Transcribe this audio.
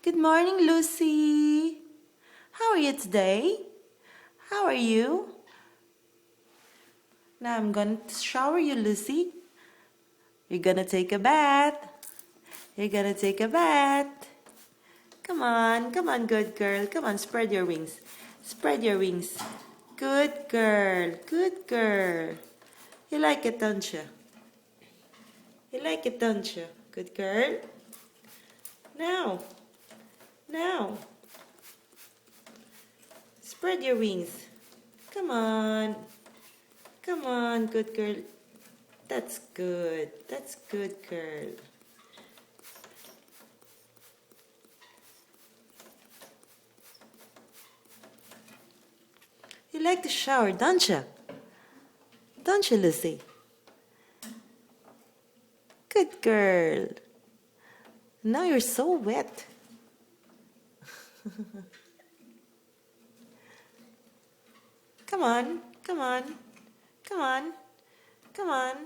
Good morning, Lucy. How are you today? How are you? Now I'm going to shower you, Lucy. You're going to take a bath. You're going to take a bath. Come on, good girl. Come on, spread your wings. Spread your wings. Good girl, good girl. You like it, don't you? You like it, don't you? Good girl. Now. Spread your wings. Come on. Come on, good girl. That's good. That's good, girl. You like to shower, don't you? Don't you, Lucy? Good girl. Now you're so wet. Come on, come on, come on, come on.